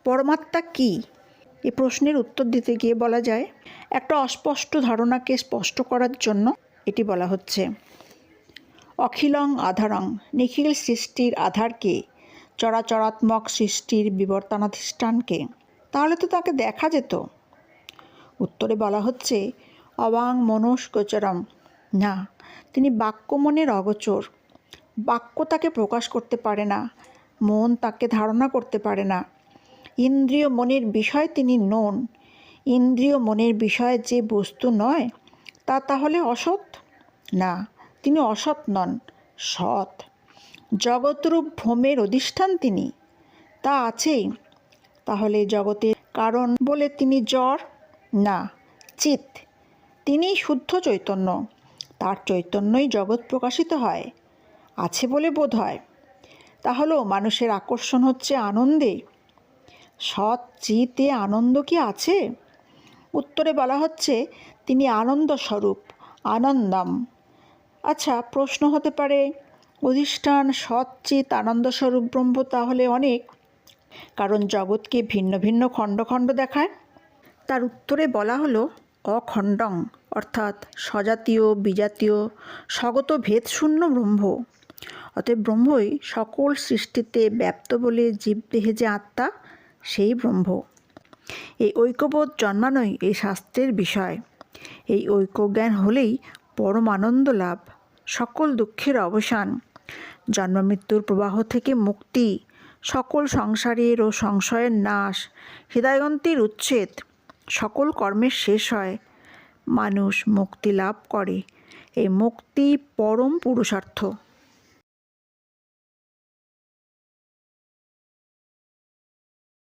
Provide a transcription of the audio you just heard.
পরমাত্মা কী? এই প্রশ্নের উত্তর দিতে গিয়ে বলা যায়, একটা অস্পষ্ট ধারণাকে স্পষ্ট করার জন্য এটি বলা হচ্ছে। অখিলং আধারং, নিখিল সৃষ্টির আধারকে, চরাচরাত্মক সৃষ্টির বিবর্তনাধিষ্ঠানকে। তাহলে তো তাকে দেখা যেত। উত্তরে বলা হচ্ছে, অবাং মনস্গোচরম, না, তিনি বাক্য মনের অগোচর। বাক্য তাকে প্রকাশ করতে পারে না, মন তাকে ধারণা করতে পারে না। ইন্দ্রিয় মনের বিষয় তিনি নন। ইন্দ্রিয় মনের বিষয় যে বস্তু নয় তা তাহলে অসৎ? না, তিনি অসৎ নন, সৎ। জগৎরূপ ভ্রমের অধিষ্ঠান তিনি, তা আছেই। তাহলে জগতের কারণ বলে তিনি জড়? না, চিৎ। তিনিই শুদ্ধ চৈতন্য, তার চৈতন্যই জগৎ প্রকাশিত হয়, আছে বলে বোধ হয়। তাহলেও মানুষের আকর্ষণ হচ্ছে আনন্দে। সৎ চিতে আনন্দ কি আছে? উত্তরে বলা হচ্ছে, তিনি আনন্দ স্বরূপ, আনন্দম। আচ্ছা, প্রশ্ন হতে পারে, অধিষ্ঠান সৎ চিত আনন্দস্বরূপ ব্রহ্ম তাহলে অনেক, কারণ জগৎকে ভিন্ন ভিন্ন খণ্ড খণ্ড দেখায়? তার উত্তরে বলা হলো, অখণ্ডং, অর্থাৎ সজাতীয় বিজাতীয় স্বগত ভেদশূন্য ব্রহ্ম। অতএব ব্রহ্মই সকল সৃষ্টিতে ব্যাপ্ত বলে জীবদেহে যে আত্মা, সেই ব্রহ্ম। এই ঐক্যবোধ জন্মানোই এই শাস্ত্রের বিষয়। এই ঐক্যজ্ঞান হলেই পরম আনন্দ লাভ, সকল দুঃখের অবসান, জন্মমৃত্যুর প্রবাহ থেকে মুক্তি, সকল সংসারের ও সংশয়ের নাশ, হৃদয়ন্তীর উচ্ছেদ, সকল কর্মের শেষ হয়, মানুষ মুক্তি লাভ করে। এই মুক্তি পরম পুরুষার্থ।